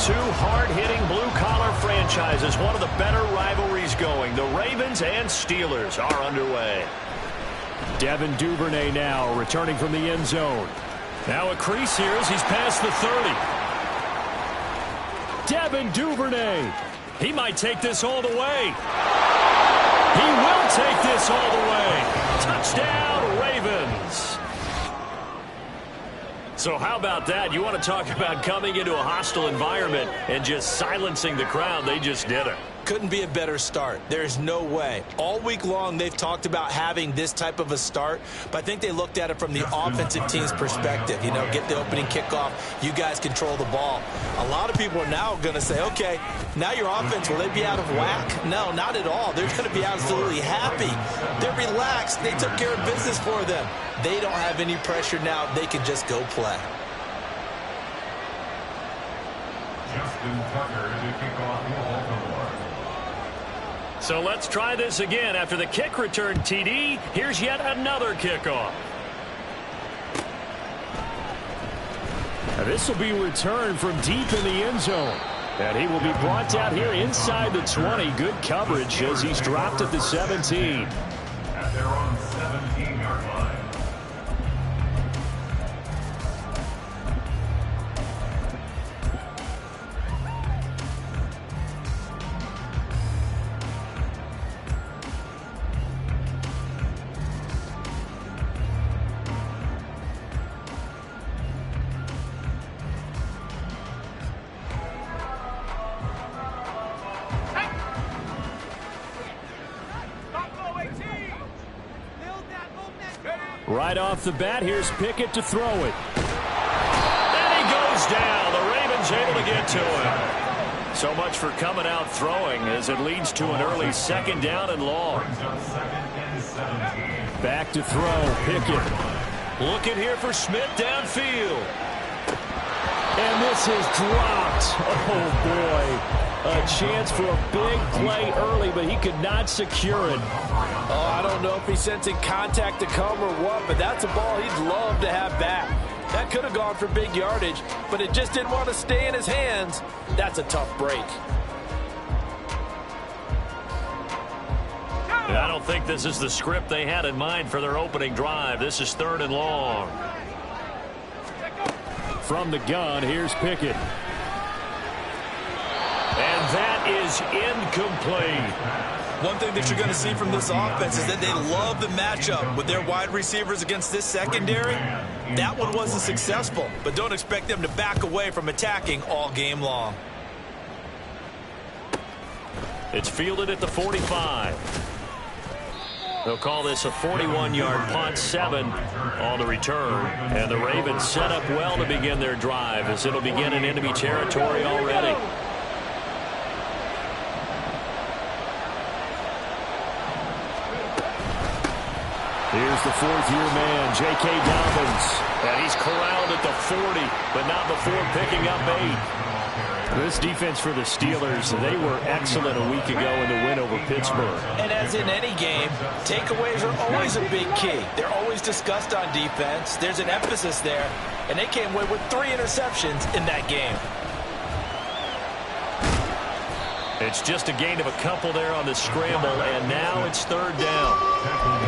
Two hard-hitting blue-collar franchises, one of the better rivalries going. The Ravens and Steelers are underway. Devin Duvernay now returning from the end zone. Now a crease here as he's past the 30. Devin Duvernay. He might take this all the way. He will take this all the way. Touchdown, Ravens. So how about that? You want to talk about coming into a hostile environment and just silencing the crowd. They just did it. Couldn't be a better start. There's no way. All week long, they've talked about having this type of a start, but I think they looked at it from the offensive team's perspective. You know, get the opening kickoff. You guys control the ball. A lot of people are now going to say, okay, now your offense, will they be out of whack? No, not at all. They're going to be absolutely happy. They're relaxed. They took care of business for them. They don't have any pressure now. They can just go play. Justin Tucker to kick off the Baltimore. So let's try this again. After the kick return TD, here's yet another kickoff. Now this will be returned from deep in the end zone. And he will be brought down here inside the 20. Good coverage as he's dropped at the 17. At their own 17-yard line. Right off the bat, here's Pickett to throw it. And he goes down. The Ravens able to get to him. So much for coming out throwing as it leads to an early second down and long. Back to throw, Pickett. Looking here for Smith downfield. And this is dropped. Oh, boy. A chance for a big play early, but he could not secure it. Oh, I don't know if he's sensing contact to come or what, but that's a ball he'd love to have back. That could have gone for big yardage, but it just didn't want to stay in his hands. That's a tough break. I don't think this is the script they had in mind for their opening drive. This is 3rd and long. From the gun, here's Pickett. And that is incomplete. One thing that you're going to see from this offense is that they love the matchup with their wide receivers against this secondary. That one wasn't successful, but don't expect them to back away from attacking all game long. It's fielded at the 45. They'll call this a 41-yard punt, 7 on the return. And the Ravens set up well to begin their drive as it'll begin in enemy territory already. Here's the 4th-year man, J.K. Dobbins. And he's corralled at the 40, but not before picking up 8. This defense for the Steelers, they were excellent a week ago in the win over Pittsburgh. And as in any game, takeaways are always a big key. They're always discussed on defense. There's an emphasis there, and they came away with 3 interceptions in that game. It's just a gain of a couple there on the scramble, and now it's 3rd down.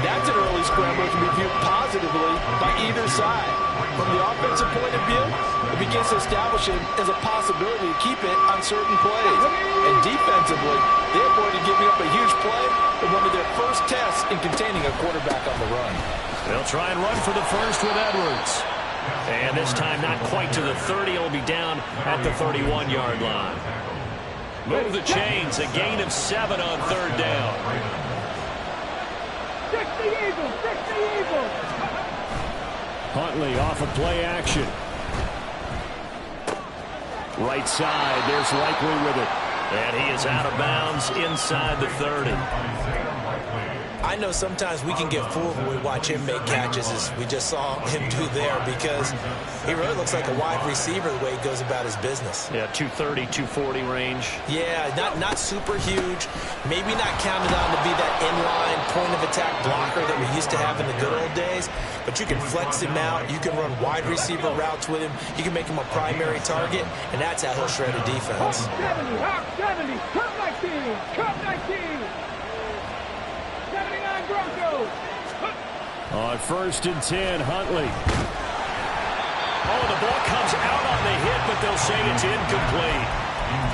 That's an early scramble that can be viewed positively by either side. From the offensive point of view, it begins to establish it as a possibility to keep it on certain plays. And defensively, they avoided giving up a huge play in one of their first tests in containing a quarterback on the run. They'll try and run for the first with Edwards. And this time not quite to the 30. It'll be down at the 31-yard line. Move the chains. A gain of 7 on 3rd down. Stick the Eagles! Stick the Eagles! Huntley off of play action. Right side, there's Likely with it. And he is out of bounds inside the 30. I know sometimes we can get fooled when we watch him make catches, as we just saw him do there, because he really looks like a wide receiver the way he goes about his business. Yeah, 230, 240 range. Yeah, not super huge. Maybe not counted on to be that inline point-of-attack blocker that we used to have in the good old days, but you can flex him out. You can run wide receiver routes with him. You can make him a primary target, and that's how he'll shred a defense. 70, cut 19, cut 19. 79 Broncos. On 1st and 10, Huntley. Oh, the ball comes out on the hit, but they'll say it's incomplete.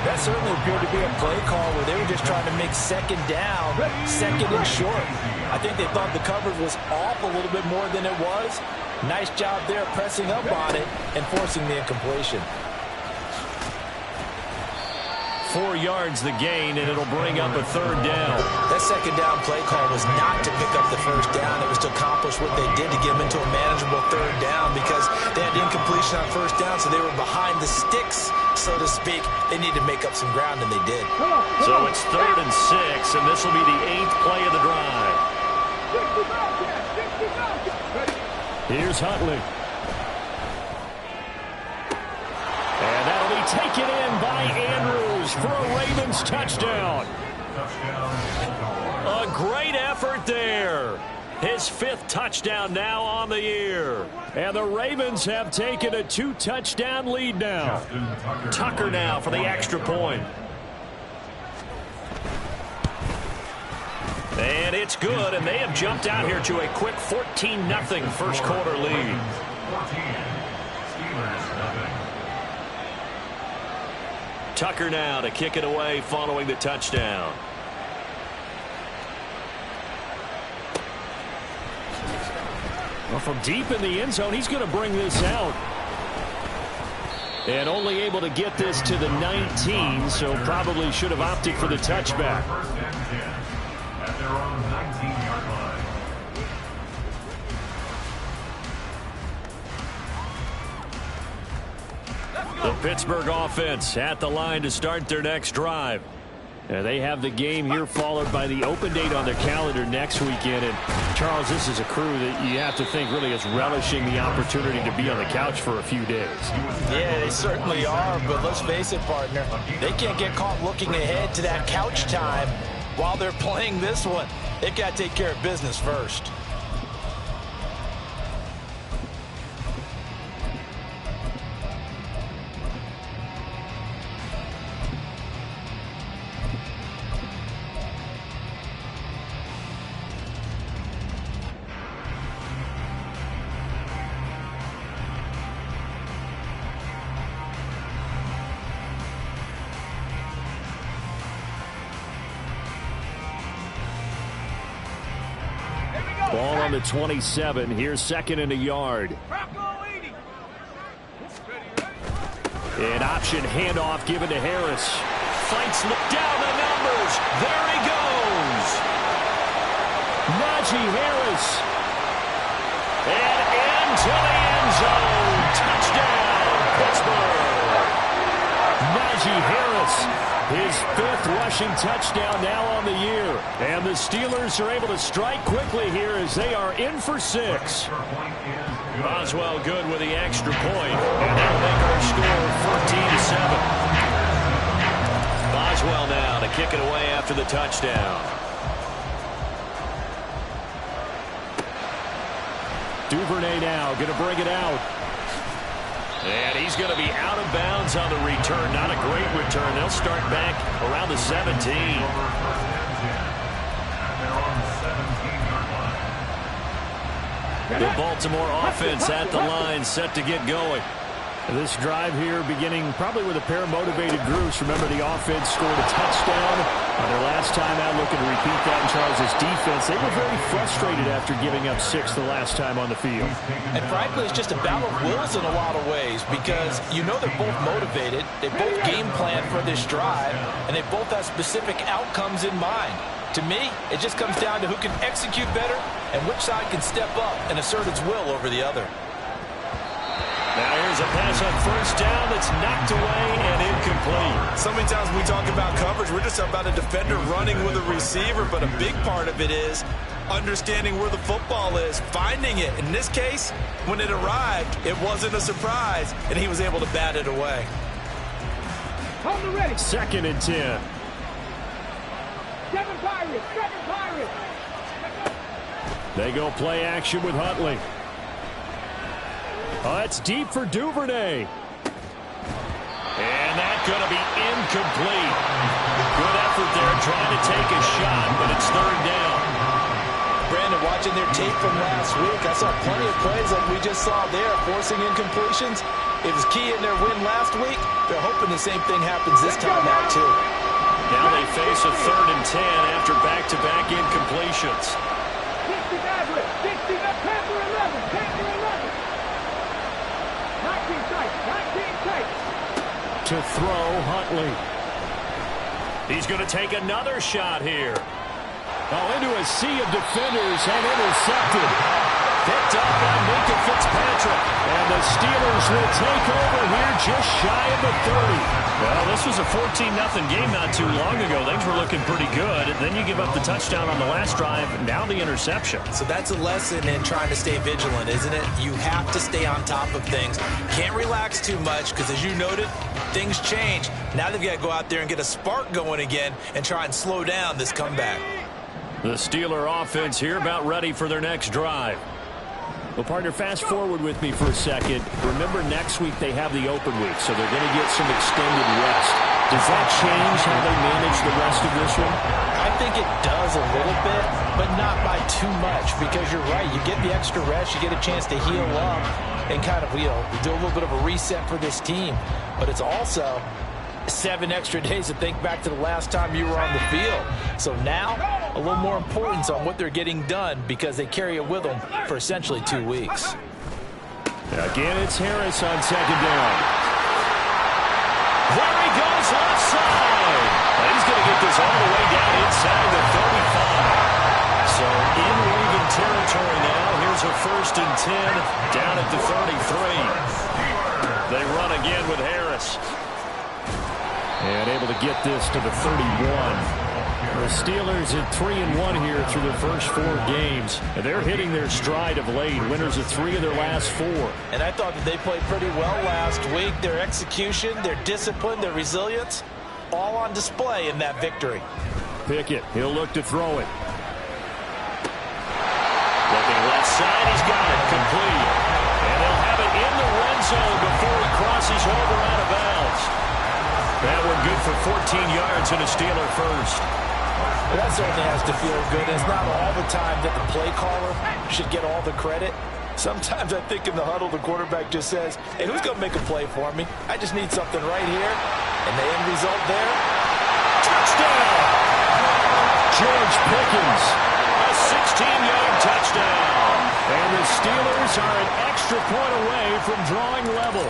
That certainly appeared to be a play call where they were just trying to make second down, second and short. I think they thought the coverage was off a little bit more than it was. Nice job there pressing up on it and forcing the incompletion. 4 yards the gain, and it'll bring up a 3rd down. That second down play call was not to pick up the first down. It was to accomplish what they did to get them into a manageable 3rd down, because they had incompletion on first down, so they were behind the sticks, so to speak. They needed to make up some ground, and they did. So it's 3rd and 6, and this will be the 8th play of the drive. 60 Here's Huntley. And that'll be taken in by Andrews for a Ravens touchdown. A great effort there. His 5th touchdown now on the year. And the Ravens have taken a 2-touchdown lead now. Tucker now for the extra point. And it's good, and they have jumped out here to a quick 14-0 first quarter lead. Tucker now to kick it away following the touchdown. Well, from deep in the end zone, he's going to bring this out. And only able to get this to the 19, so probably should have opted for the touchback. At their own 19-yard line. The Pittsburgh offense at the line to start their next drive. They have the game here followed by the open date on their calendar next weekend. And, Charles, this is a crew that you have to think really is relishing the opportunity to be on the couch for a few days. Yeah, they certainly are, but let's face it, partner. They can't get caught looking ahead to that couch time while they're playing this one. They've got to take care of business first. Ball on the 27. Here's 2nd and a yard. An option handoff given to Harris. Fights down the numbers. There he goes. Najee Harris. And into the end zone. Touchdown, Pittsburgh. Najee Harris. His 5th rushing touchdown now on the year. And the Steelers are able to strike quickly here as they are in for 6. Boswell good with the extra point. And that'll make our score 14-7. Boswell now to kick it away after the touchdown. Duvernay now going to bring it out. And he's going to be out of bounds on the return. Not a great return. They'll start back around the 17. The Baltimore offense at the line, set to get going. This drive here beginning probably with a pair of motivated groups. Remember, the offense scored a touchdown on their last time out. Looking to repeat that in Charles' defense. They were very frustrated after giving up 6 the last time on the field. And frankly, it's just a battle of wills in a lot of ways, because you know they're both motivated. They both game plan for this drive, and they both have specific outcomes in mind. To me, it just comes down to who can execute better and which side can step up and assert its will over the other. Now here's a pass on 1st down that's knocked away and incomplete. So many times when we talk about coverage, we're just about a defender running with a receiver, but a big part of it is understanding where the football is, finding it. In this case, when it arrived, it wasn't a surprise, and he was able to bat it away. Hold the ready. 2nd and 10. 7 Pirates. 7 Pirates. They go play action with Huntley. Oh, that's deep for Duvernay. And that's going to be incomplete. Good effort there trying to take a shot, but it's 3rd down. Brandon, watching their tape from last week, I saw plenty of plays like we just saw there, forcing incompletions. It was key in their win last week. They're hoping the same thing happens this time out, too. Now they face a 3rd and 10 after back-to-back incompletions. 60 Maverick. 60 Panther 11. Panther 11. 19 tight. 19 tight. To throw, Huntley. He's going to take another shot here. Oh, into a sea of defenders and intercepted. Picked up by Minka Fitzpatrick. And the Steelers will take over here just shy of the 30. Well, this was a 14-0 game not too long ago. Things were looking pretty good. Then you give up the touchdown on the last drive. Now the interception. So that's a lesson in trying to stay vigilant, isn't it? You have to stay on top of things. Can't relax too much because, as you noted, things change. Now they've got to go out there and get a spark going again and try and slow down this comeback. The Steeler offense here about ready for their next drive. Well, partner, fast forward with me for a second. Remember, next week they have the open week, so they're going to get some extended rest. Does that change how they manage the rest of this one? I think it does a little bit, but not by too much, because you're right. You get the extra rest, you get a chance to heal up and kind of, do a little bit of a reset for this team. But it's also 7 extra days to think back to the last time you were on the field. So now, a little more importance on what they're getting done because they carry it with them for essentially 2 weeks. Again, it's Harris on 2nd down. There he goes left side. And he's going to get this all the way down inside the 35. So in Raven territory now. Here's a 1st and 10 down at the 33. They run again with Harris. And able to get this to the 31. The Steelers at 3-1 here through the first 4 games. And they're hitting their stride of late. Winners of 3 of their last 4. And I thought that they played pretty well last week. Their execution, their discipline, their resilience, all on display in that victory. Pickett, he'll look to throw it. Looking left side, he's got it complete. And they'll have it in the red zone before he crosses over out of bounds. That one good for 14 yards and a Steeler first. Well, that certainly has to feel good. It's not all the time that the play caller should get all the credit. Sometimes I think in the huddle, the quarterback just says, hey, who's going to make a play for me? I just need something right here. And the end result there, Touchdown! George Pickens. A 16-yard touchdown. And the Steelers are an extra point away from drawing level.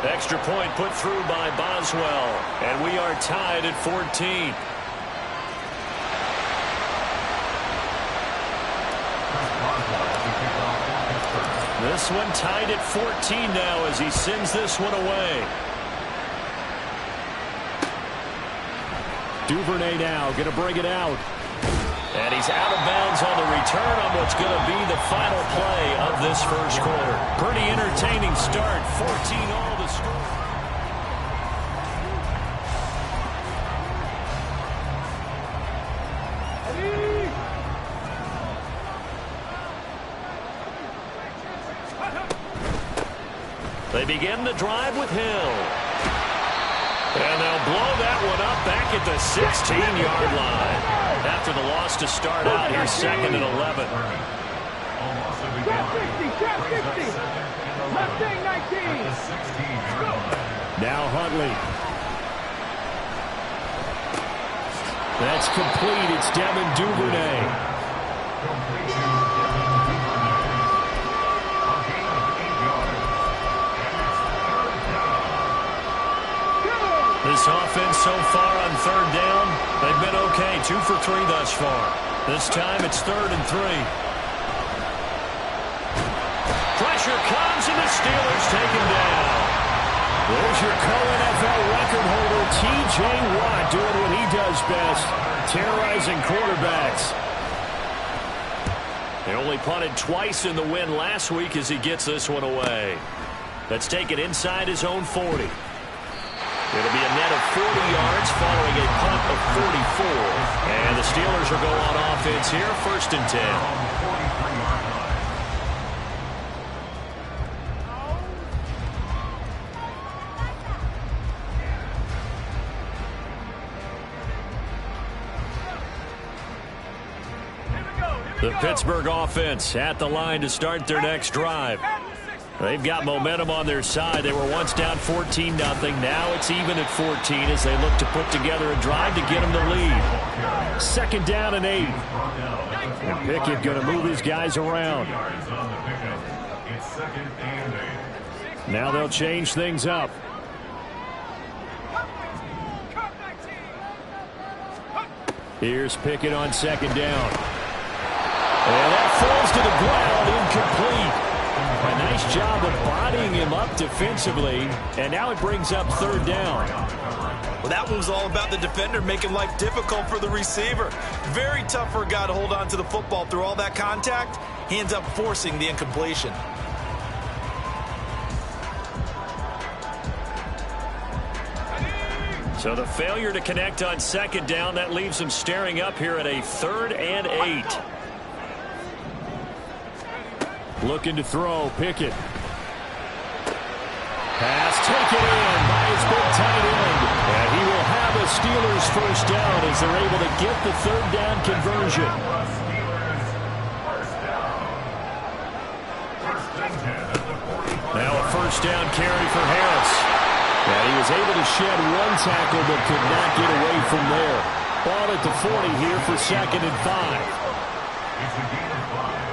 Extra point put through by Boswell. And we are tied at 14. This one tied at 14 now as he sends this one away. Duvernay now going to bring it out. And he's out of bounds on the return on what's going to be the final play of this first quarter. Pretty entertaining start. 14-all the score. They begin the drive with Hill. And they'll blow that one up back at the 16-yard line. After the loss to start out, here's 2nd and 11. Trap 60, trap 60. Mustang 19. Now Huntley. That's complete. It's Devin Duvernay. This offense so far on 3rd down, they've been okay. 2 for 3 thus far. This time it's 3rd and 3. Pressure comes and the Steelers take him down. There's your co-NFL record holder, T.J. Watt, doing what he does best, terrorizing quarterbacks. They only punted twice in the win last week as he gets this one away. Let's take it inside his own 40. It'll be a net of 40 yards following a punt of 44. And the Steelers will go on offense here, 1st and 10. The Pittsburgh offense at the line to start their next drive. They've got momentum on their side. They were once down 14-0. Now it's even at 14 as they look to put together a drive to get them the lead. 2nd down and 8. And Pickett going to move his guys around. Now they'll change things up. Here's Pickett on 2nd down. And that falls to the ground, incomplete. A nice job of bodying him up defensively, and now it brings up 3rd down. Well, that one was all about the defender making life difficult for the receiver. Very tough for a guy to hold on to the football through all that contact. He ends up forcing the incompletion. So the failure to connect on 2nd down, that leaves him staring up here at a 3rd and 8. Looking to throw, Pickett. Pass taken in by his big tight end. And he will have a Steelers 1st down as they're able to get the 3rd down conversion. Now a 1st down carry for Harris. And he was able to shed one tackle but could not get away from there. Ball at the 40 here for 2nd and 5. It's a gain of 5.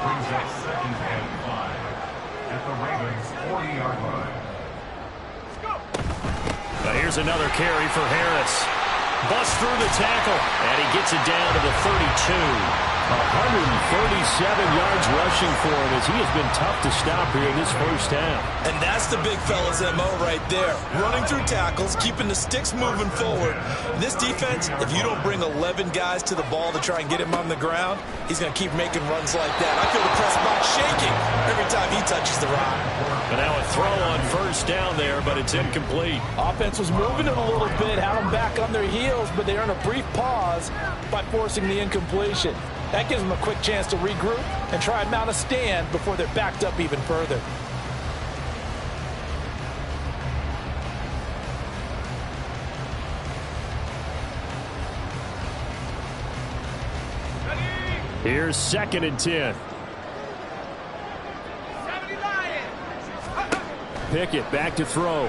Brings up 2nd and 5 at the Ravens' 40-yard line. Now here's another carry for Harris. Busts through the tackle, and he gets it down to the 32. 137 yards rushing for him as he has been tough to stop here in this 1st half. And that's the big fella's MO right there. Running through tackles, keeping the sticks moving forward. This defense, if you don't bring 11 guys to the ball to try and get him on the ground, he's going to keep making runs like that. I feel the press box shaking every time he touches the rock. And now a throw on 1st down there, but it's incomplete. Offense was moving it a little bit, had them back on their heels, but they earn a brief pause by forcing the incompletion. That gives them a quick chance to regroup and try and mount a stand before they're backed up even further. Here's 2nd and 10. Pickett back to throw.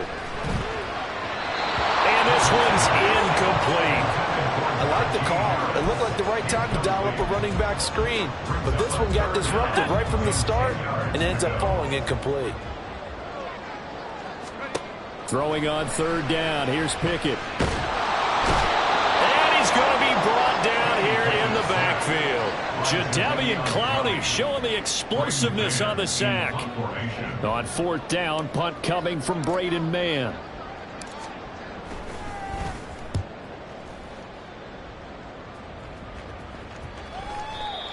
And this one's incomplete. I like the call. It looked like the right time to dial up a running back screen. But this one got disrupted right from the start and ends up falling incomplete. Throwing on 3rd down. Here's Pickett. And he's going to be brought down here in the backfield. Jadeveon Clowney showing the explosiveness on the sack. On 4th down, punt coming from Braden Mann.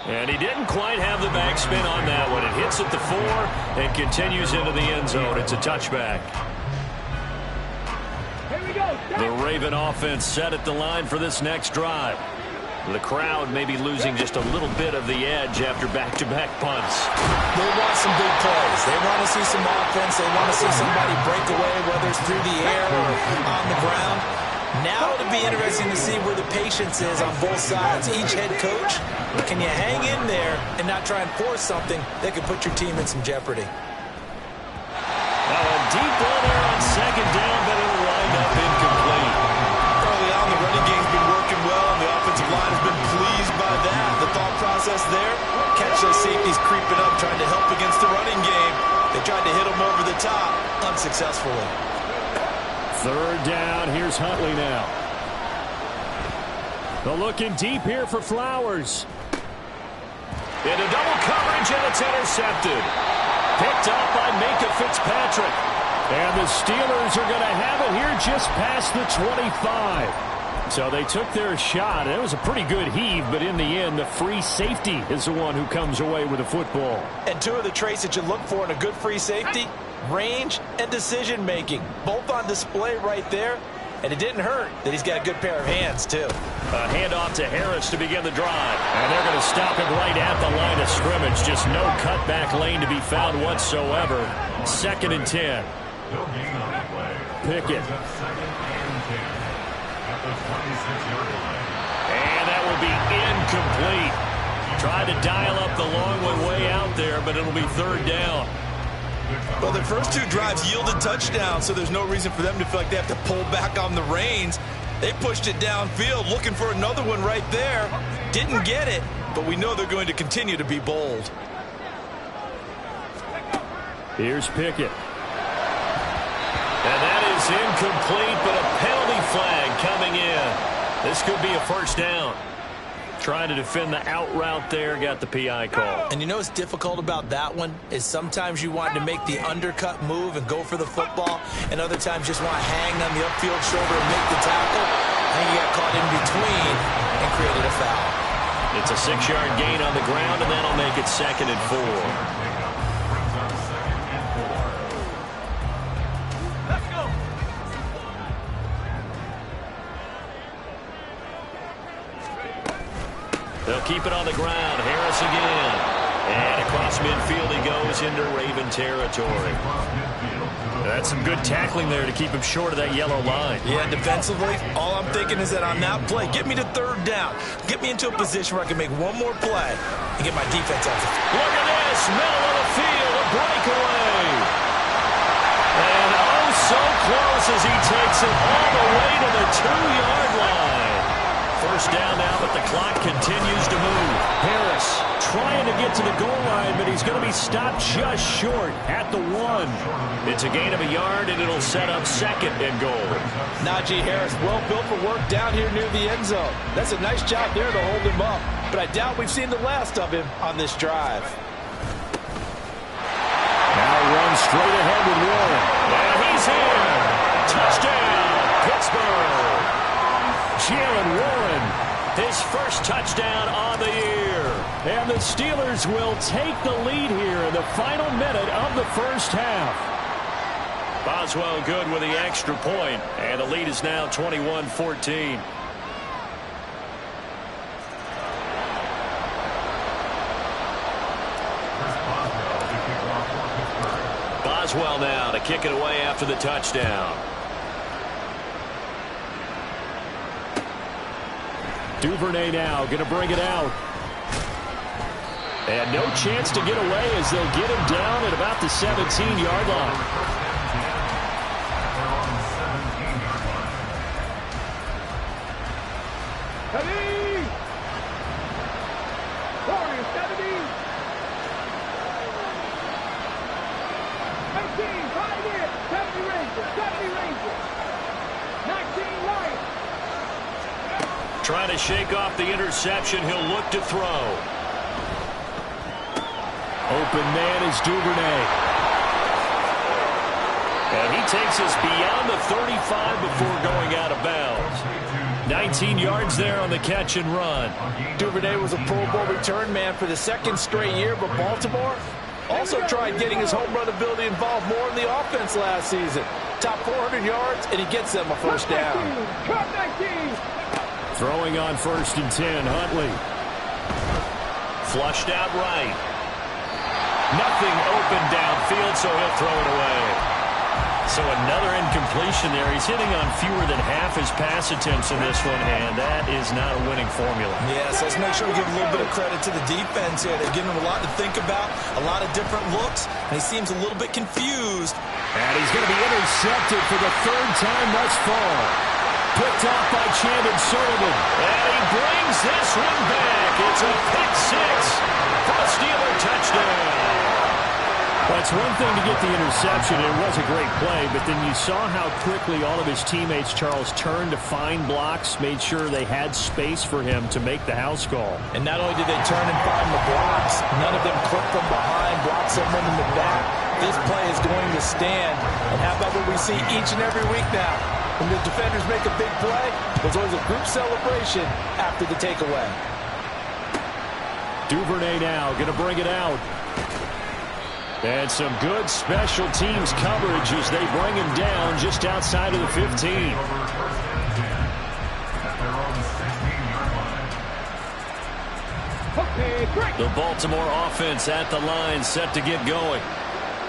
And he didn't quite have the backspin on that one. It hits at the 4 and continues into the end zone. It's a touchback. The Raven offense set at the line for this next drive. The crowd may be losing just a little bit of the edge after back-to-back punts. They want some big plays. They want to see some offense. They want to see somebody break away, whether it's through the air or on the ground. Now it'll be interesting to see where the patience is on both sides. Each head coach, can you hang in there and not try and force something that could put your team in some jeopardy? Now a deep ball there on 2nd down, but it'll wind up incomplete. Early on, the running game's been working well, and the offensive line has been pleased by that. The thought process there, catch those safeties creeping up, trying to help against the running game. They tried to hit them over the top, unsuccessfully. 3rd down. Here's Huntley now. They're looking deep here for Flowers. Into double coverage, and it's intercepted. Picked up by Minka Fitzpatrick. And the Steelers are going to have it here just past the 25. So they took their shot. It was a pretty good heave, but in the end, the free safety is the one who comes away with the football. And two of the traits that you look for in a good free safety, range and decision-making. Both on display right there. And it didn't hurt that he's got a good pair of hands, too. A handoff to Harris to begin the drive. And they're going to stop him right at the line of scrimmage. Just no cutback lane to be found whatsoever. 2nd and 10. Pickett. And that will be incomplete. Tried to dial up the long one way out there, but it'll be 3rd down. Well, their first 2 drives yielded touchdowns, so there's no reason for them to feel like they have to pull back on the reins. They pushed it downfield, looking for another one right there. Didn't get it, but we know they're going to continue to be bold. Here's Pickett. And that is incomplete, but a penalty flag coming in. This could be a 1st down. Trying to defend the out route there, got the PI call. And you know what's difficult about that one is sometimes you want to make the undercut move and go for the football, and other times just want to hang on the upfield shoulder and make the tackle. I think he got caught in between and created a foul. It's a 6-yard gain on the ground, and that'll make it 2nd and 4. They'll keep it on the ground. Harris again. And across midfield he goes into Raven territory. That's some good tackling there to keep him short of that yellow line. Yeah, defensively, all I'm thinking is that on that play, get me to 3rd down. Get me into a position where I can make one more play and get my defense out. Look at this. Middle of the field. A breakaway. And oh, so close as he takes it all the way to the 2-yard line. 1st down now, but the clock continues to move. Harris trying to get to the goal line, but he's going to be stopped just short at the 1. It's a gain of a yard, and it'll set up 2nd and goal. Najee Harris, well built for work down here near the end zone. That's a nice job there to hold him up. But I doubt we've seen the last of him on this drive. Now run straight ahead with Warren. And he's here. Touchdown, Pittsburgh. Jalen Warren, his 1st touchdown on the year. And the Steelers will take the lead here in the final minute of the 1st half. Boswell good with the extra point, and the lead is now 21-14. Boswell now to kick it away after the touchdown. Duvernay now going to bring it out. And no chance to get away as they'll get him down at about the 17-yard line. Ready? Warriors 70. 19, 5 in. 70 Rangers, 70 Rangers. 19 Lions. Trying to shake off the interception. He'll look to throw. Open man is Duvernay. And he takes us beyond the 35 before going out of bounds. 19 yards there on the catch and run. Duvernay was a Pro Bowl return man for the 2nd straight year, but Baltimore also tried getting his home run ability involved more in the offense last season. Top 400 yards, and he gets them a 1st down. Cut 19. Throwing on 1st and 10, Huntley. Flushed out right. Nothing open downfield, so he'll throw it away. So another incompletion there. He's hitting on fewer than half his pass attempts in this one, and that is not a winning formula. Yes, let's make sure we give a little bit of credit to the defense here. They've given him a lot to think about, a lot of different looks, and he seems a little bit confused. And he's going to be intercepted for the 3rd time thus far. Picked off by Chandon Sullivan. And he brings this one back. It's a pick 6 for a Steeler touchdown. Well, it's one thing to get the interception, and it was a great play, but then you saw how quickly all of his teammates, Charles, turned to find blocks, made sure they had space for him to make the house call. And not only did they turn and find the blocks, none of them clipped from behind, blocked someone in the back. This play is going to stand. And how about what we see each and every week now? When the defenders make a big play, there's always a group celebration after the takeaway. Duvernay now going to bring it out. And some good special teams coverage as they bring him down just outside of the 15. The Baltimore offense at the line set to get going.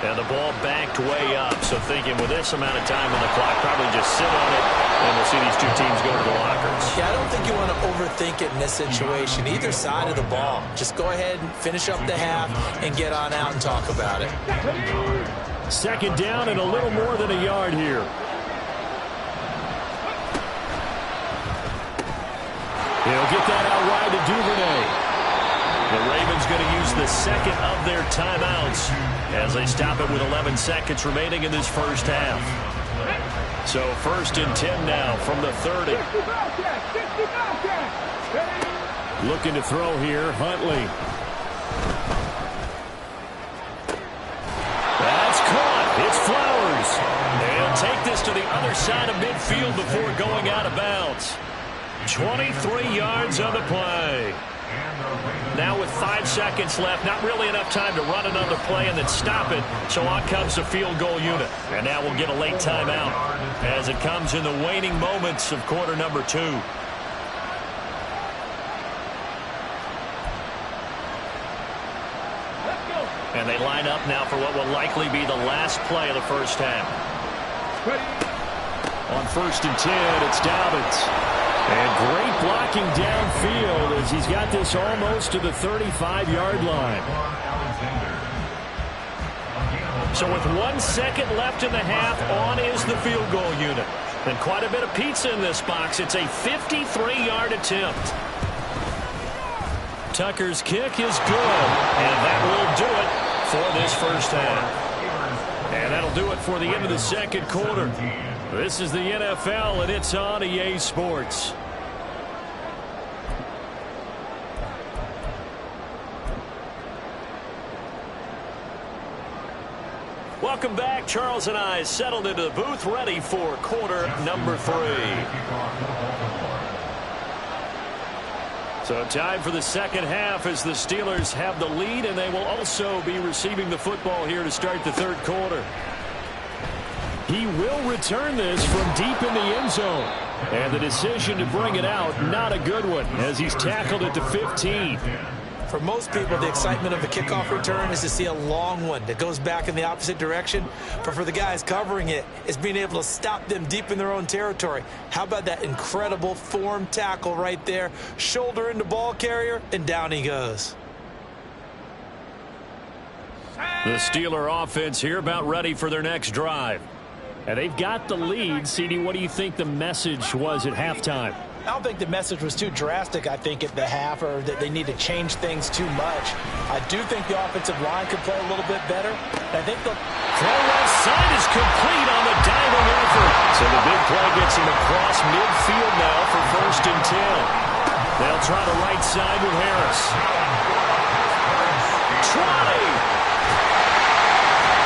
And the ball backed way up. So thinking with this amount of time on the clock, probably just sit on it, and we'll see these two teams go to the lockers. Yeah, I don't think you want to overthink it in this situation. Either side of the ball. Just go ahead and finish up the half and get on out and talk about it. Second down and a little more than a yard here. He'll get that out wide to Duvernay. The Ravens going to use the second of their timeouts as they stop it with 11 seconds remaining in this first half. So 1st and 10 now from the 30. Looking to throw here, Huntley. That's caught. It's Flowers. They'll take this to the other side of midfield before going out of bounds. 23 yards on the play. Now with 5 seconds left, not really enough time to run another play and then stop it. So on comes the field goal unit. And now we'll get a late timeout as it comes in the waning moments of quarter number 2. And they line up now for what will likely be the last play of the first half. On 1st and 10, it's Dobbins. And great blocking downfield as he's got this almost to the 35-yard line. So with 1 second left in the half, on is the field goal unit. And quite a bit of pizza in this box. It's a 53-yard attempt. Tucker's kick is good. And that will do it for this first half. And that'll do it for the end of the second quarter. This is the NFL, and it's on EA Sports. Welcome back. Charles and I settled into the booth, ready for quarter number 3. So time for the second half as the Steelers have the lead, and they will also be receiving the football here to start the third quarter. He will return this from deep in the end zone. And the decision to bring it out, not a good one, as he's tackled at the 15. For most people, the excitement of a kickoff return is to see a long one that goes back in the opposite direction. But for the guys covering it, it's being able to stop them deep in their own territory. How about that incredible form tackle right there? Shoulder into ball carrier, and down he goes. The Steeler offense here about ready for their next drive. And they've got the lead. CD, what do you think the message was at halftime? I don't think the message was too drastic, I think, at the half, or that they need to change things too much. I do think the offensive line could play a little bit better. I think the throw left side is complete on the diving effort. So the big play gets him across midfield now for 1st and 10. They'll try the right side with Harris. Trotty!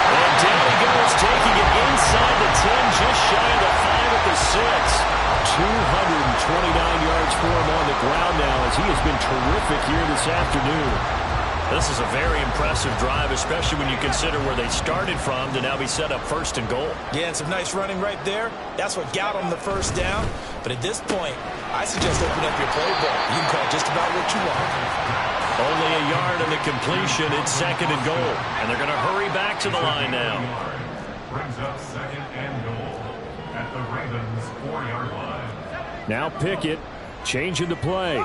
And down he goes, taking it inside the 10, just shy of the 5 at the 6. 229 yards for him on the ground now as he has been terrific here this afternoon. This is a very impressive drive, especially when you consider where they started from to now be set up 1st and goal. Yeah, and some nice running right there. That's what got them the first down. But at this point, I suggest open up your playbook. You can call just about what you want. Only a yard in the completion. It's 2nd and goal. And they're going to hurry back to the line now. Brings up 2nd and goal at the Ravens 4-yard line. Now Pickett changing the play.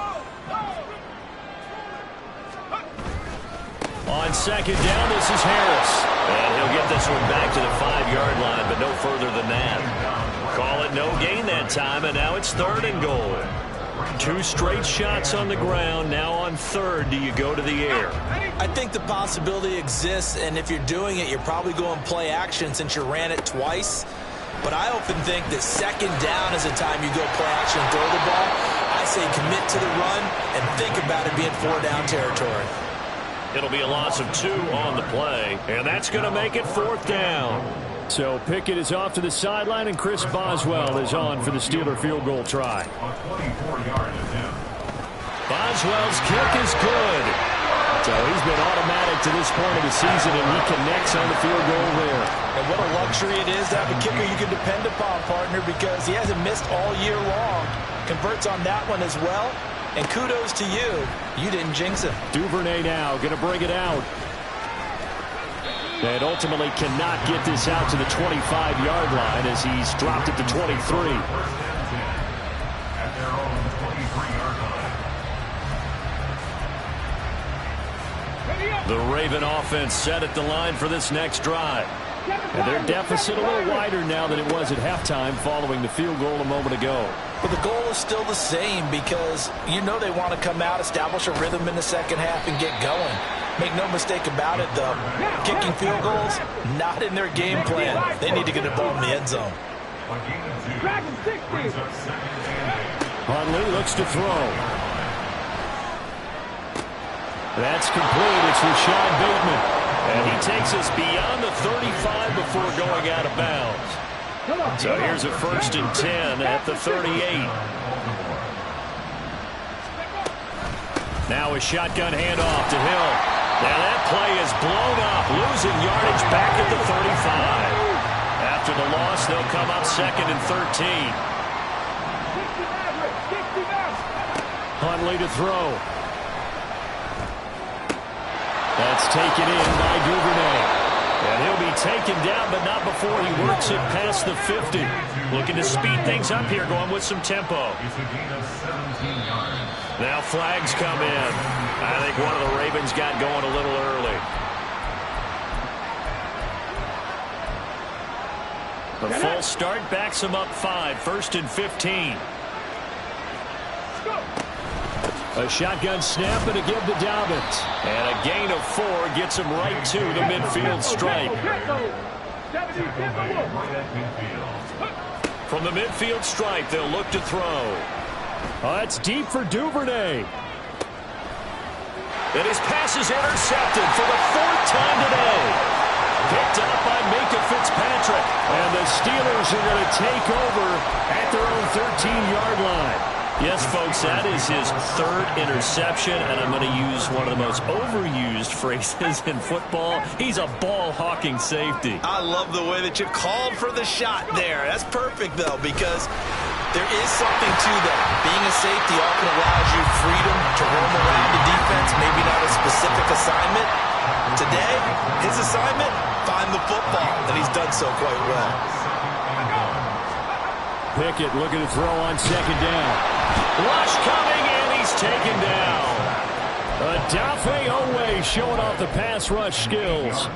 On 2nd down, this is Harris. And he'll get this one back to the 5-yard line, but no further than that. Call it no gain that time, and now it's 3rd and goal. 2 straight shots on the ground. Now on 3rd, do you go to the air? I think the possibility exists, and if you're doing it, you're probably going play action since you ran it twice. But I often think that 2nd down is the time you go play action and throw the ball. I say commit to the run and think about it being 4-down territory. It'll be a loss of 2 on the play, and that's going to make it 4th down. So Pickett is off to the sideline, and Chris Boswell is on for the Steeler field goal try. Boswell's kick is good. So he's been automatic to this point of the season, and he connects on the field goal there. And what a luxury it is to have a kicker you can depend upon, partner, because he hasn't missed all year long. Converts on that one as well. And kudos to you. You didn't jinx him. Duvernay now going to bring it out. And ultimately cannot get this out to the 25-yard line as he's dropped it to 23. The Raven offense set at the line for this next drive. And their deficit a little wider now than it was at halftime following the field goal a moment ago. But the goal is still the same because you know they want to come out, establish a rhythm in the second half, and get going. Make no mistake about it, though. Kicking field goals, not in their game plan. They need to get the ball in the end zone. Huntley looks to throw. That's complete. It's Rashad Bateman. And he takes us beyond the 35 before going out of bounds. So here's a 1st and 10 at the 38. Now a shotgun handoff to Hill. Now that play is blown up, losing yardage back at the 35. After the loss, they'll come up 2nd and 13. Huntley to throw. That's taken in by Duvernay. And he'll be taken down, but not before he works it past the 50. Looking to speed things up here, going with some tempo. Now flags come in. I think one of the Ravens got going a little early. The full start backs him up 5, 1st and 15. A shotgun snap and a give to Dobbins. And a gain of 4 gets him right to the midfield stripe. From the midfield stripe, they'll look to throw. That's deep for Duvernay. And his pass is intercepted for the 4th time today. Picked up by Minka Fitzpatrick. And the Steelers are going to take over at their own 13-yard line. Yes, folks, that is his 3rd interception, and I'm going to use one of the most overused phrases in football. He's a ball-hawking safety. I love the way that you called for the shot there. That's perfect, though, because there is something to that. Being a safety often allows you freedom to roam around the defense, maybe not a specific assignment. Today, his assignment, find the football, and he's done so quite well. Pickett looking to throw on 2nd down. Rush coming, and he's taken down. Odafe Oweh showing off the pass rush skills.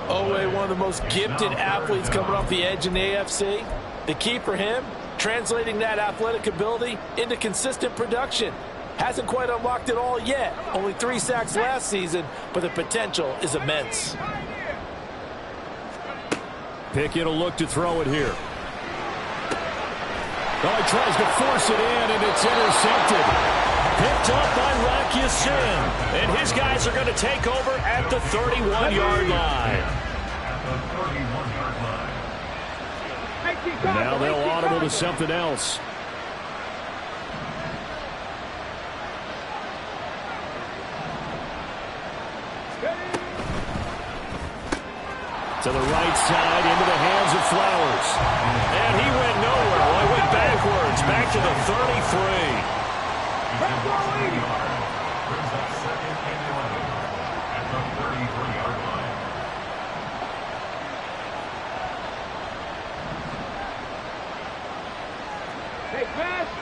Oweh, one of the most gifted athletes coming off the edge in the AFC. The key for him, translating that athletic ability into consistent production. Hasn't quite unlocked it all yet. Only 3 sacks last season, but the potential is immense. Pickett will look to throw it here. Oh, he tries to force it in, and it's intercepted. Picked up by Rock Ya-Sin. And his guys are going to take over at the 31-yard line. And now they'll audible to something else. To the right side, into the hands of Flowers. And he went nowhere. Well, he went backwards, back to the 33.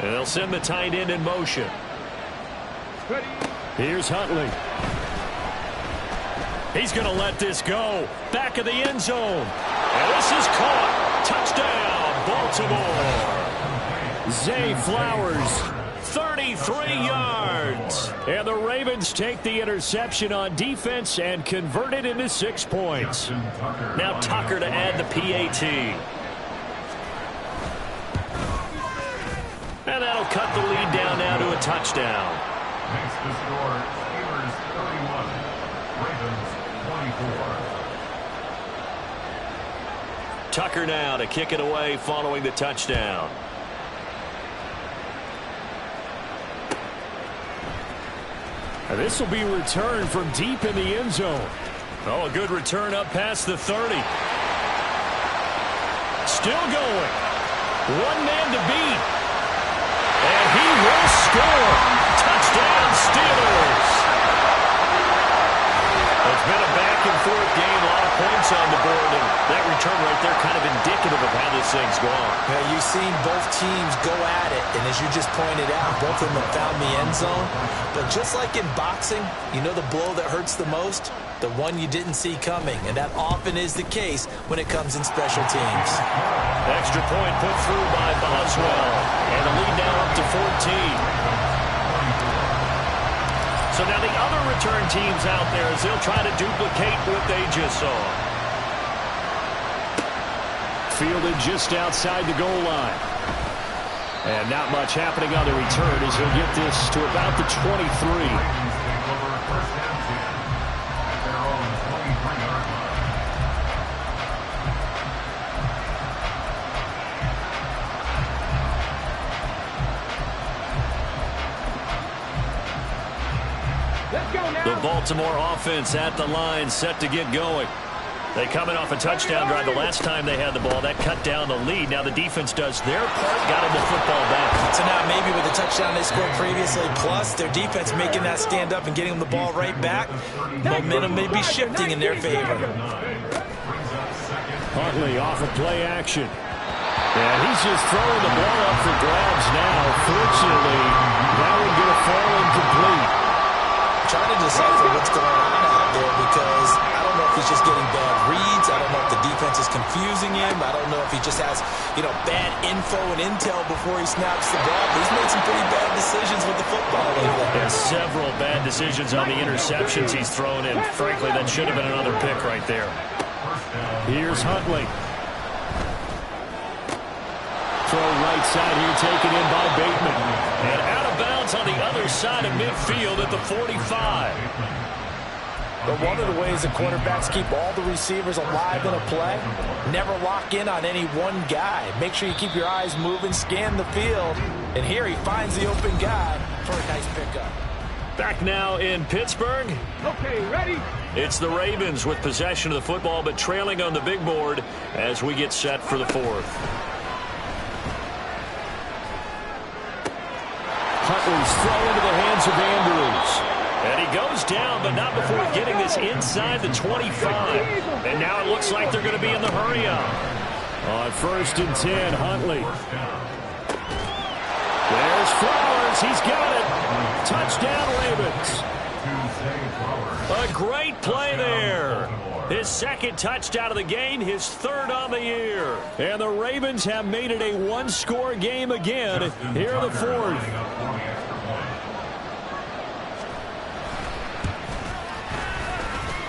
And they'll send the tight end in motion. Here's Huntley. He's going to let this go. Back of the end zone. And this is caught. Touchdown, Baltimore. Zay Flowers. 33 yards. And the Ravens take the interception on defense and convert it into 6 points. Now Tucker to add the PAT. And that'll cut the lead down now to a touchdown. Makes the score Steelers 31, Ravens 24. Tucker now to kick it away following the touchdown. And this will be returned from deep in the end zone. Oh, a good return up past the 30. Still going. One man to beat. And he will score. Touchdown, Steelers. It's been a back-and-forth game, a lot of points on the board, and that return right there kind of indicative of how this thing's gone. Yeah, you've seen both teams go at it, and as you just pointed out, both of them have found the end zone. But just like in boxing, you know the blow that hurts the most? The one you didn't see coming, and that often is the case when it comes in special teams. Extra point put through by Boswell, and the lead now up to 14. So now the other return teams out there as they'll try to duplicate what they just saw. Fielded just outside the goal line. And not much happening on the return as he'll get this to about the 23. The Baltimore offense at the line, set to get going. They coming off a touchdown drive the last time they had the ball. That cut down the lead. Now the defense does their part, got them the football back. So now maybe with the touchdown they scored previously, plus their defense making that stand up and getting them the ball right back, momentum may be shifting in their favor. Huntley off of play action. And he's just throwing the ball up for grabs now. Fortunately, that one going to fall incomplete. Trying to decipher what's going on out there because I don't know if he's just getting bad reads. I don't know if the defense is confusing him. I don't know if he just has, bad info and intel before he snaps the ball. But he's made some pretty bad decisions with the football lately. There's several bad decisions on the interceptions he's thrown in. Frankly, that should have been another pick right there. Here's Huntley. Throw right side here, taken in by Bateman. And out of bounds on the other side of midfield at the 45. But one of the ways the quarterbacks keep all the receivers alive in a play, never lock in on any one guy. Make sure you keep your eyes moving, scan the field. And here he finds the open guy for a nice pickup. Back now in Pittsburgh. Okay, ready? It's the Ravens with possession of the football, but trailing on the big board as we get set for the fourth. Huntley's throw into the hands of Andrews. And he goes down, but not before getting this inside the 25. And now it looks like they're going to be in the hurry-up. On 1st and 10, Huntley. There's Flowers. He's got it. Touchdown, Ravens. A great play there. His second touchdown of the game, his third on the year. And the Ravens have made it a one-score game again here in the fourth.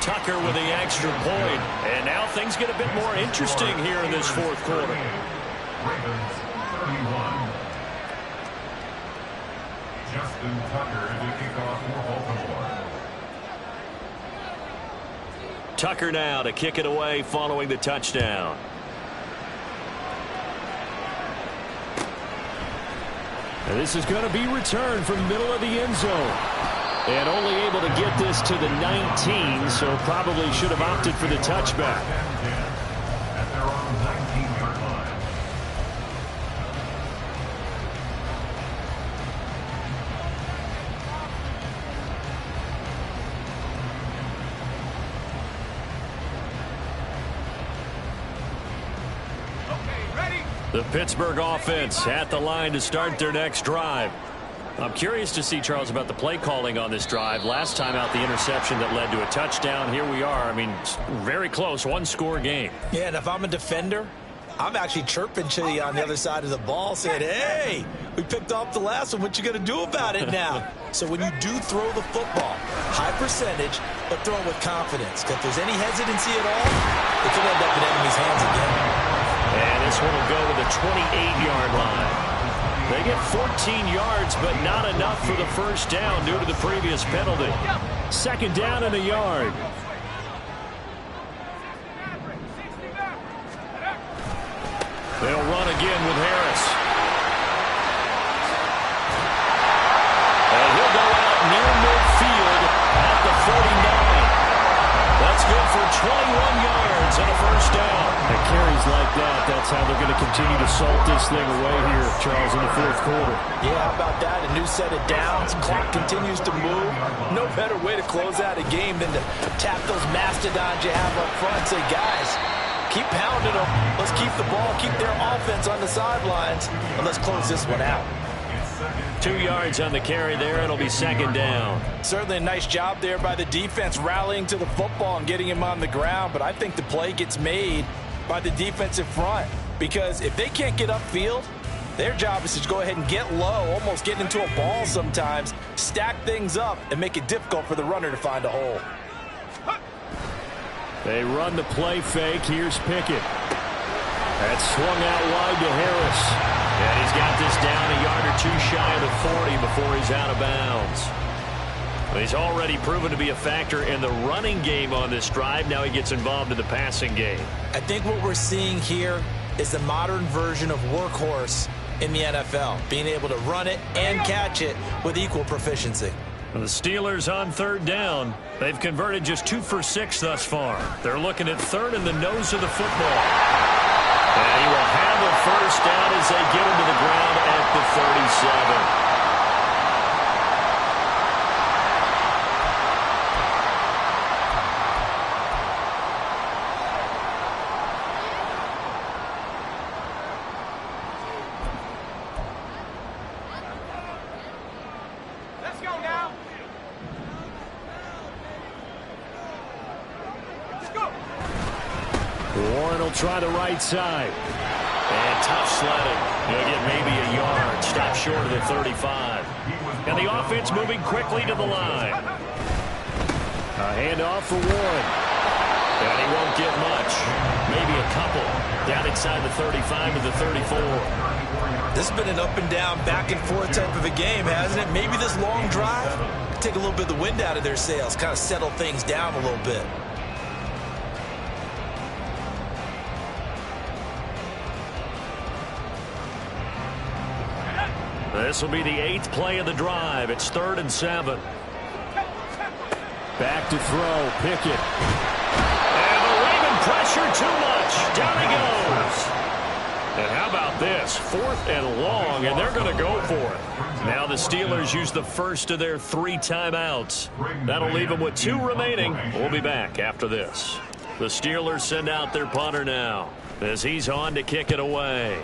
Tucker with the extra point. And now things get a bit more interesting here in this fourth quarter. Ravens 31. Justin Tucker to kick off for Baltimore. Tucker now to kick it away following the touchdown. And this is going to be returned from middle of the end zone. And only able to get this to the 19, so probably should have opted for the touchback. At their own 19-yard line. Okay, ready? The Pittsburgh offense at the line to start their next drive. I'm curious to see, Charles, about the play calling on this drive. Last time out, the interception that led to a touchdown. Here we are. I mean, very close, one-score game. Yeah, and if I'm a defender, I'm actually chirping to you on the other side of the ball saying, hey, we picked off the last one. What you going to do about it now? So when you do throw the football, high percentage, but throw it with confidence. Because if there's any hesitancy at all, it could end up in enemy's hands again. And this one will go to the 28-yard line. They get 14 yards, but not enough for the first down due to the previous penalty. 2nd down and a yard. They'll run again with Harris. And he'll go out near midfield at the 49. That's good for 21 yards and a first down. The carries like that, that's how they're going to continue to salt this thing away here, Charles, in the fourth quarter. Yeah, how about that? A new set of downs. Clock continues to move. No better way to close out a game than to tap those mastodons you have up front and say, guys, keep pounding them. Let's keep the ball, keep their offense on the sidelines, and let's close this one out. 2 yards on the carry there. It'll be second down. Certainly a nice job there by the defense rallying to the football and getting him on the ground, but I think the play gets made by the defensive front because if they can't get upfield, their job is to go ahead and get low, almost get into a ball sometimes, stack things up, and make it difficult for the runner to find a hole. They run the play fake. Here's Pickett. That's swung out wide to Harris. And he's got this down a yard or two shy of the 40 before he's out of bounds. He's already proven to be a factor in the running game on this drive. Now he gets involved in the passing game. I think what we're seeing here is the modern version of workhorse in the NFL, being able to run it and catch it with equal proficiency. The Steelers on third down. They've converted just 2 for 6 thus far. They're looking at third in the nose of the football. And he will have a first down as they get him to the ground at the 37. Warren will try the right side. And tough sledding. He'll get maybe a yard. Stop short of the 35. And the offense moving quickly to the line. A handoff for Warren. And he won't get much. Maybe a couple. Down inside the 35 to the 34. This has been an up and down, back and forth type of a game, hasn't it? Maybe this long drive take a little bit of the wind out of their sails, kind of settle things down a little bit. This will be the 8th play of the drive. It's 3rd and 7. Back to throw. Pickett. And the Raven pressure too much. Down he goes. And how about this? 4th and long, and they're going to go for it. Now the Steelers use the first of their 3 timeouts. That'll leave them with 2 remaining. We'll be back after this. The Steelers send out their punter now as he's on to kick it away.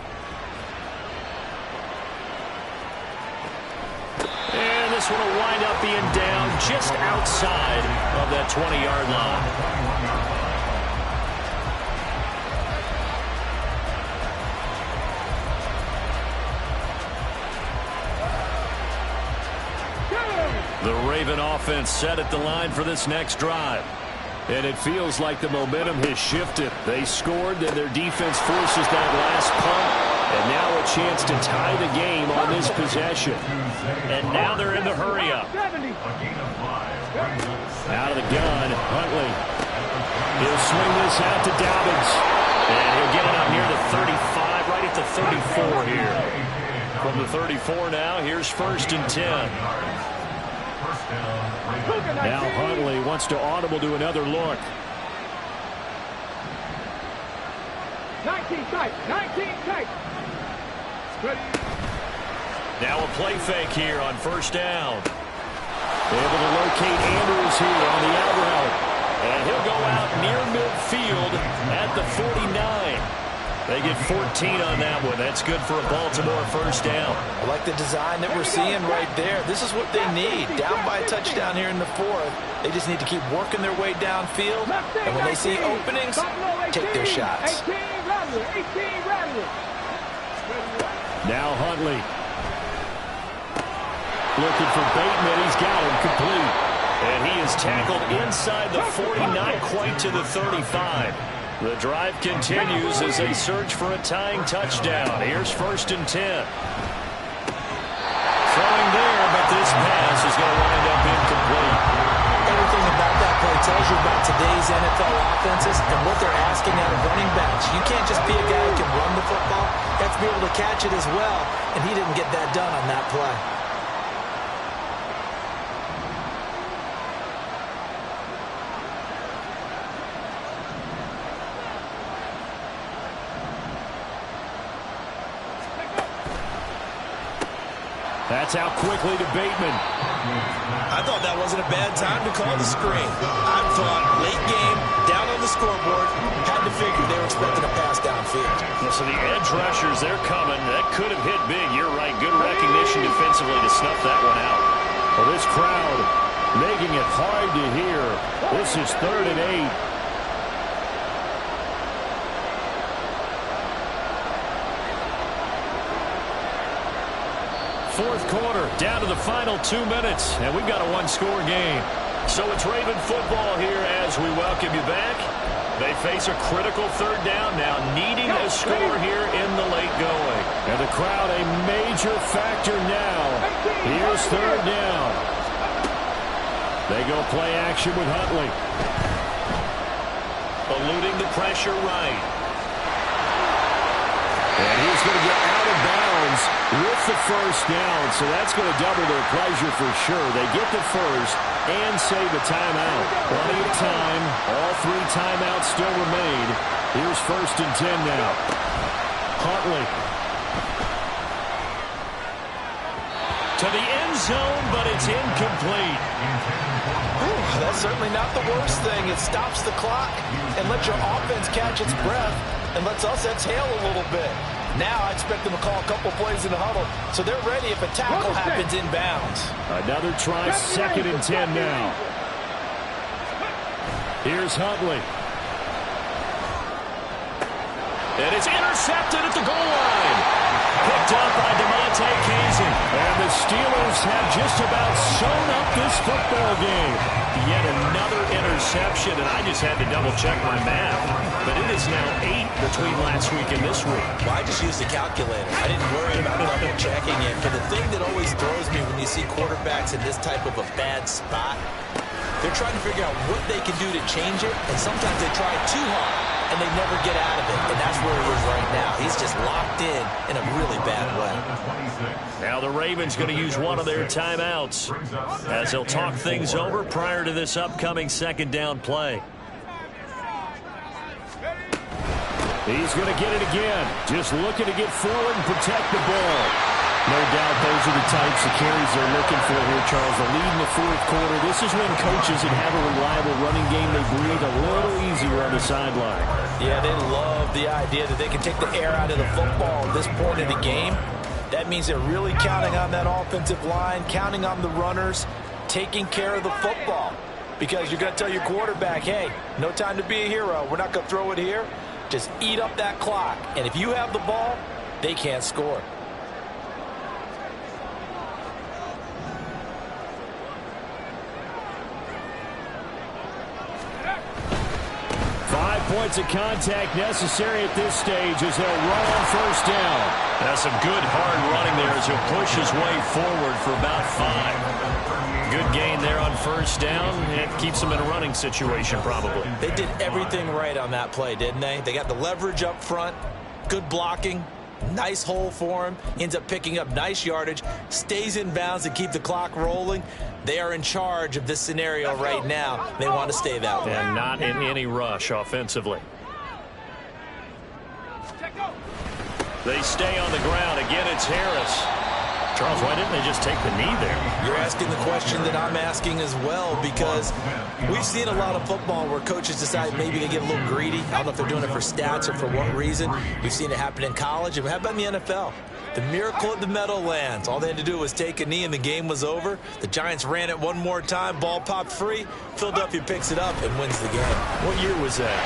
And this one will wind up being down just outside of that 20-yard line. The Raven offense set at the line for this next drive. And it feels like the momentum has shifted. They scored, then their defense forces that last punt. And now a chance to tie the game on this possession. And now they're in the hurry-up. Out of the gun, Huntley. He'll swing this out to Dobbins. And he'll get it up near the 35, right at the 34 here. From the 34 now, here's 1st and 10. Now Huntley wants to audible to another look. 19 tight, 19 tight. Now a play fake here on 1st down. Able to locate Andrews here on the out route. And he'll go out near midfield at the 49. They get 14 on that one. That's good for a Baltimore 1st down. I like the design that we're seeing right there. This is what they need. Down by a touchdown here in the 4th. They just need to keep working their way downfield. And when they see openings, take their shots. 18 Rattler. Now Huntley. Looking for Bateman. He's got him complete. And he is tackled inside the 40, not quite to the 35. The drive continues as they search for a tying touchdown. Here's 1st and 10. Throwing there, but this pass is going to wind up incomplete. Everything about that play tells you about today's NFL offenses and what they're asking out of running backs. You can't just be a guy who can run the football. You have to be able to catch it as well, and he didn't get that done on that play. That's out quickly to Bateman. I thought that wasn't a bad time to call the screen. I thought late game, down on the scoreboard, had to figure they were expecting a pass downfield. Yeah, so the edge rushers, they're coming. That could have hit big. You're right. Good recognition defensively to snuff that one out. Well, this crowd making it hard to hear. This is 3rd and 8. Fourth quarter, down to the final 2 minutes, and we've got a one-score game. So it's Raven football here as we welcome you back. They face a critical 3rd down now, needing a score here in the late going. And the crowd a major factor now. Here's 3rd down. They go play action with Huntley. Eluding the pressure right. And he's going to get out of bounds with the 1st down, so that's going to double their pleasure for sure. They get the 1st and save a timeout. Plenty of time. All 3 timeouts still remain. Here's 1st and 10 now. Huntley. To the end zone, but it's incomplete. That's certainly not the worst thing. It stops the clock and lets your offense catch its breath and lets us exhale a little bit. Now I expect them to call a couple plays in the huddle, so they're ready if a tackle happens inbounds. Another try, 2nd and 10 now. Here's Huntley. And it's intercepted at the goal line. Picked up by DeMonte Casey. And the Steelers have just about sewn up this football game. Yet another interception, and I just had to double-check my math. But it is now 8 between last week and this week. Well, I just used the calculator. I didn't worry about double-checking it. But the thing that always throws me when you see quarterbacks in this type of a bad spot, they're trying to figure out what they can do to change it, and sometimes they try too hard, and they never get out of it. And that's where he is right now. He's just locked in a really bad way. Now the Ravens going to use one of their timeouts as they'll talk things over prior to this upcoming 2nd down play. He's going to get it again. Just looking to get forward and protect the ball. No doubt those are the types of carries they're looking for here, Charles. The lead in the 4th quarter. This is when coaches that have a reliable running game, they breathe a little easier on the sideline. Yeah, they love the idea that they can take the air out of the football at this point in the game. That means they're really counting on that offensive line, counting on the runners, taking care of the football. Because you're going to tell your quarterback, hey, no time to be a hero. We're not going to throw it here. Just eat up that clock. And if you have the ball, they can't score. Points of contact necessary at this stage as they'll run on 1st down. That's some good hard running there as he'll push his way forward for about 5. Good gain there on 1st down. It keeps him in a running situation probably. They did everything right on that play, didn't they? They got the leverage up front, good blocking, nice hole for him, ends up picking up nice yardage, stays in bounds to keep the clock rolling. They are in charge of this scenario right now. They want to stay that way. And not in any rush offensively. They stay on the ground. Again, it's Harris. Charles, why didn't they just take the knee there? You're asking the question that I'm asking as well, because we've seen a lot of football where coaches decide maybe they get a little greedy. I don't know if they're doing it for stats or for what reason. We've seen it happen in college. And how about in the NFL? The miracle of the Meadowlands. All they had to do was take a knee and the game was over. The Giants ran it one more time. Ball popped free. Philadelphia picks it up and wins the game. What year was that?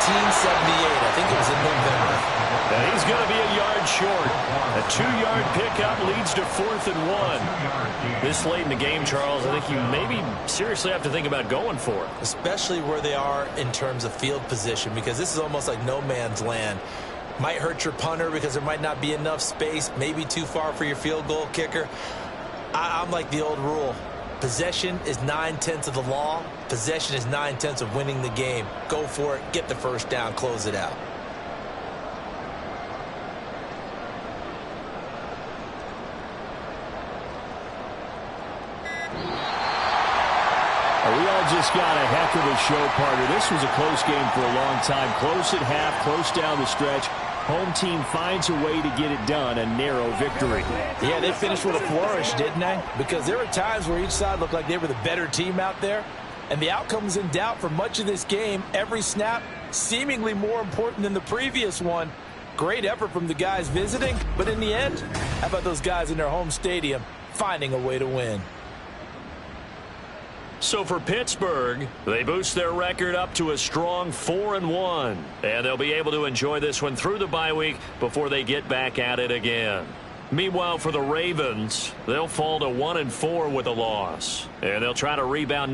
1978. I think it was in November. And he's going to be a yard short. A 2-yard pickup leads to 4th and 1. This late in the game, Charles, I think you maybe seriously have to think about going for it. Especially where they are in terms of field position, because this is almost like no man's land. Might hurt your punter because there might not be enough space, maybe too far for your field goal kicker. I'm like the old rule. Possession is 9/10 of the law. Possession is 9/10 of winning the game. Go for it. Get the first down. Close it out. We all just got a heck of a show, partner. This was a close game for a long time. Close at half, close down the stretch. Home team finds a way to get it done, a narrow victory. Yeah, they finished with a flourish, didn't they? Because there were times where each side looked like they were the better team out there, and the outcome was in doubt for much of this game. Every snap seemingly more important than the previous one. Great effort from the guys visiting, but in the end, how about those guys in their home stadium finding a way to win? So for Pittsburgh, they boost their record up to a strong 4-1. And they'll be able to enjoy this one through the bye week before they get back at it again. Meanwhile, for the Ravens, they'll fall to 1-4 with a loss. And they'll try to rebound